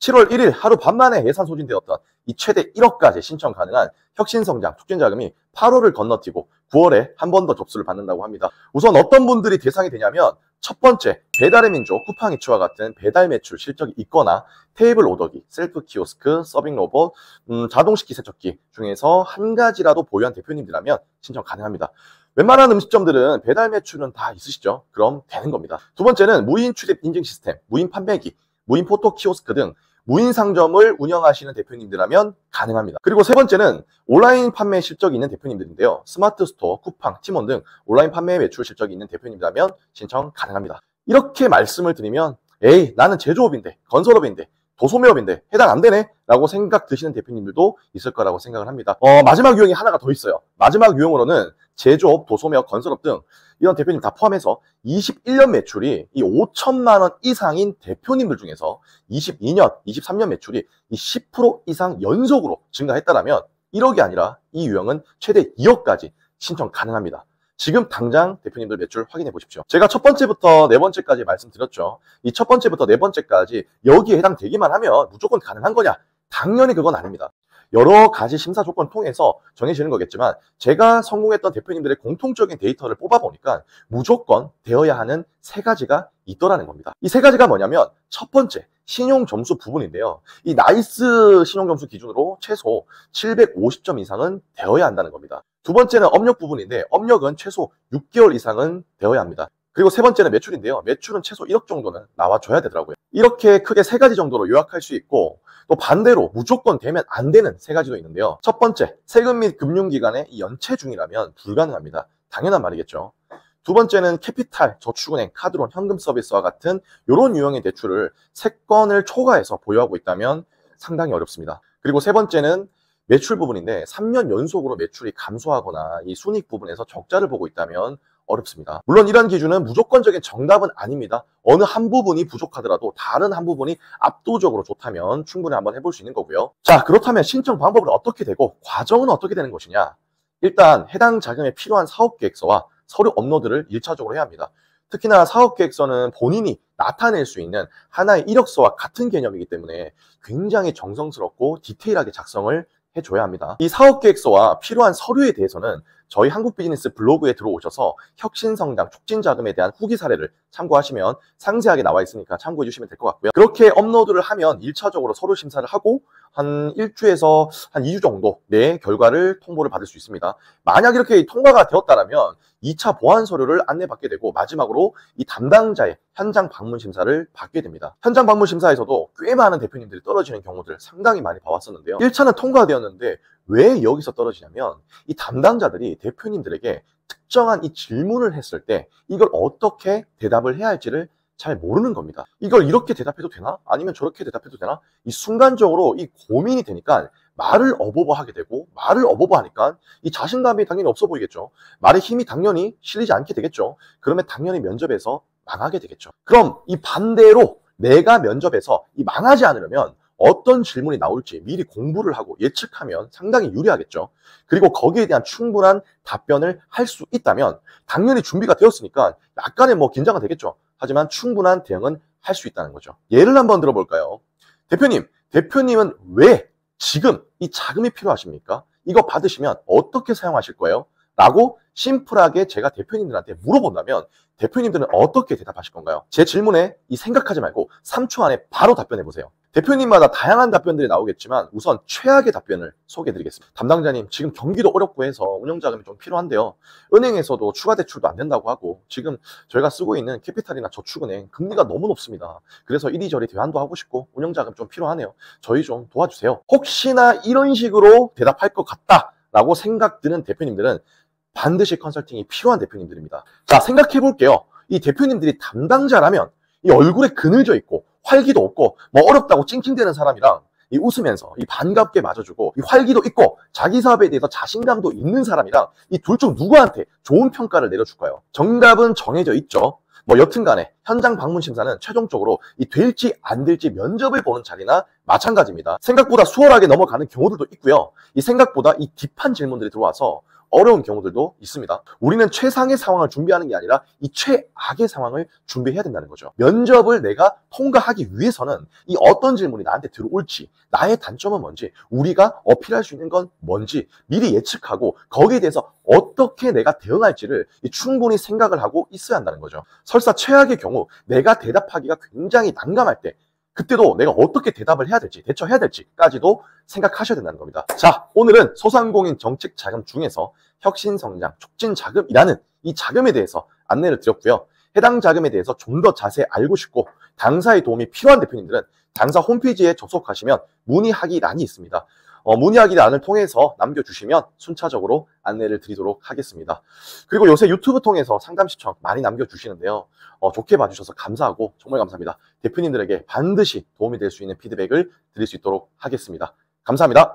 7월 1일 하루 반 만에 예산 소진되었던 이 최대 1억까지 신청 가능한 혁신성장 촉진자금이 8월을 건너뛰고 9월에 한 번 더 접수를 받는다고 합니다. 우선 어떤 분들이 대상이 되냐면 첫 번째, 배달의 민족, 쿠팡이츠와 같은 배달 매출 실적이 있거나 테이블 오더기, 셀프 키오스크, 서빙 로봇, 자동식기 세척기 중에서 한 가지라도 보유한 대표님들이라면 신청 가능합니다. 웬만한 음식점들은 배달 매출은 다 있으시죠? 그럼 되는 겁니다. 두 번째는 무인 출입 인증 시스템, 무인 판매기, 무인 포토 키오스크 등 무인 상점을 운영하시는 대표님들이라면 가능합니다. 그리고 세 번째는 온라인 판매 실적이 있는 대표님들인데요. 스마트 스토어, 쿠팡, 티몬 등 온라인 판매 매출 실적이 있는 대표님들이라면 신청 가능합니다. 이렇게 말씀을 드리면 에이 나는 제조업인데 건설업인데 도소매업인데 해당 안 되네 라고 생각 드시는 대표님들도 있을 거라고 생각을 합니다. 마지막 유형이 하나가 더 있어요. 마지막 유형으로는 제조업, 도소매업, 건설업 등 이런 대표님 다 포함해서 21년 매출이 이 5천만 원 이상인 대표님들 중에서 22년, 23년 매출이 이 10% 이상 연속으로 증가했다면 1억이 아니라 이 유형은 최대 2억까지 신청 가능합니다. 지금 당장 대표님들 매출 확인해 보십시오. 제가 첫 번째부터 네 번째까지 말씀드렸죠. 이 첫 번째부터 네 번째까지 여기에 해당되기만 하면 무조건 가능한 거냐? 당연히 그건 아닙니다. 여러 가지 심사 조건을 통해서 정해지는 거겠지만 제가 성공했던 대표님들의 공통적인 데이터를 뽑아보니까 무조건 되어야 하는 세 가지가 있더라는 겁니다. 이 세 가지가 뭐냐면 첫 번째, 신용 점수 부분인데요. 이 나이스 신용 점수 기준으로 최소 750점 이상은 되어야 한다는 겁니다. 두 번째는 업력 부분인데 업력은 최소 6개월 이상은 되어야 합니다. 그리고 세 번째는 매출인데요. 매출은 최소 1억 정도는 나와줘야 되더라고요. 이렇게 크게 세 가지 정도로 요약할 수 있고 또 반대로 무조건 되면 안 되는 세 가지도 있는데요. 첫 번째, 세금 및 금융기관의 연체 중이라면 불가능합니다. 당연한 말이겠죠. 두 번째는 캐피탈, 저축은행, 카드론, 현금 서비스와 같은 이런 유형의 대출을 3건을 초과해서 보유하고 있다면 상당히 어렵습니다. 그리고 세 번째는 매출 부분인데 3년 연속으로 매출이 감소하거나 이 순이익 부분에서 적자를 보고 있다면 어렵습니다. 물론 이런 기준은 무조건적인 정답은 아닙니다. 어느 한 부분이 부족하더라도 다른 한 부분이 압도적으로 좋다면 충분히 한번 해볼 수 있는 거고요. 자, 그렇다면 신청 방법은 어떻게 되고 과정은 어떻게 되는 것이냐? 일단 해당 자금에 필요한 사업계획서와 서류 업로드를 1차적으로 해야 합니다. 특히나 사업계획서는 본인이 나타낼 수 있는 하나의 이력서와 같은 개념이기 때문에 굉장히 정성스럽고 디테일하게 작성을 해줘야 합니다. 이 사업계획서와 필요한 서류에 대해서는 저희 한국비즈니스 블로그에 들어오셔서 혁신성장 촉진자금에 대한 후기 사례를 참고하시면 상세하게 나와 있으니까 참고해 주시면 될 것 같고요. 그렇게 업로드를 하면 1차적으로 서류 심사를 하고 한 1주에서 한 2주 정도 내에 결과를 통보를 받을 수 있습니다. 만약 이렇게 통과가 되었다면 2차 보완 서류를 안내받게 되고 마지막으로 이 담당자의 현장 방문 심사를 받게 됩니다. 현장 방문 심사에서도 꽤 많은 대표님들이 떨어지는 경우들 상당히 많이 봐왔었는데요. 1차는 통과되었는데 왜 여기서 떨어지냐면 이 담당자들이 대표님들에게 특정한 이 질문을 했을 때 이걸 어떻게 대답을 해야 할지를 잘 모르는 겁니다. 이걸 이렇게 대답해도 되나? 아니면 저렇게 대답해도 되나? 이 순간적으로 이 고민이 되니까 말을 어버버하게 되고 말을 어버버하니까 이 자신감이 당연히 없어 보이겠죠. 말의 힘이 당연히 실리지 않게 되겠죠. 그러면 당연히 면접에서 망하게 되겠죠. 그럼 이 반대로 내가 면접에서 이 망하지 않으려면 어떤 질문이 나올지 미리 공부를 하고 예측하면 상당히 유리하겠죠. 그리고 거기에 대한 충분한 답변을 할 수 있다면 당연히 준비가 되었으니까 약간의 긴장은 되겠죠. 하지만 충분한 대응은 할 수 있다는 거죠. 예를 한번 들어볼까요? 대표님은 왜 지금 이 자금이 필요하십니까? 이거 받으시면 어떻게 사용하실 거예요? 라고 심플하게 제가 대표님들한테 물어본다면 대표님들은 어떻게 대답하실 건가요? 제 질문에 이 생각하지 말고 3초 안에 바로 답변해 보세요. 대표님마다 다양한 답변들이 나오겠지만 우선 최악의 답변을 소개해 드리겠습니다. 담당자님, 지금 경기도 어렵고 해서 운영자금이 좀 필요한데요. 은행에서도 추가 대출도 안 된다고 하고 지금 저희가 쓰고 있는 캐피탈이나 저축은행 금리가 너무 높습니다. 그래서 이리저리 대환도 하고 싶고 운영자금 좀 필요하네요. 저희 좀 도와주세요. 혹시나 이런 식으로 대답할 것 같다라고 생각드는 대표님들은 반드시 컨설팅이 필요한 대표님들입니다. 자, 생각해 볼게요. 이 대표님들이 담당자라면 이 얼굴에 그늘져 있고 활기도 없고 어렵다고 찡찡대는 사람이랑 이 웃으면서 이 반갑게 맞아주고 이 활기도 있고 자기 사업에 대해서 자신감도 있는 사람이랑 이 둘 중 누구한테 좋은 평가를 내려줄까요? 정답은 정해져 있죠. 여튼간에 현장 방문 심사는 최종적으로 이 될지 안 될지 면접을 보는 자리나 마찬가지입니다. 생각보다 수월하게 넘어가는 경우들도 있고요. 이 생각보다 이 딥한 질문들이 들어와서 어려운 경우들도 있습니다. 우리는 최상의 상황을 준비하는 게 아니라 이 최악의 상황을 준비해야 된다는 거죠. 면접을 내가 통과하기 위해서는 이 어떤 질문이 나한테 들어올지, 나의 단점은 뭔지, 우리가 어필할 수 있는 건 뭔지 미리 예측하고 거기에 대해서 어떻게 내가 대응할지를 충분히 생각을 하고 있어야 한다는 거죠. 설사 최악의 경우 내가 대답하기가 굉장히 난감할 때 그때도 내가 어떻게 대답을 해야 될지, 대처해야 될지까지도 생각하셔야 된다는 겁니다. 자, 오늘은 소상공인 정책 자금 중에서 혁신성장 촉진 자금이라는 이 자금에 대해서 안내를 드렸고요. 해당 자금에 대해서 좀 더 자세히 알고 싶고 당사의 도움이 필요한 대표님들은 당사 홈페이지에 접속하시면 문의하기 란이 있습니다. 문의하기 란을 통해서 남겨주시면 순차적으로 안내를 드리도록 하겠습니다. 그리고 요새 유튜브 통해서 상담 시청 많이 남겨주시는데요. 좋게 봐주셔서 감사하고 정말 감사합니다. 대표님들에게 반드시 도움이 될 수 있는 피드백을 드릴 수 있도록 하겠습니다. 감사합니다.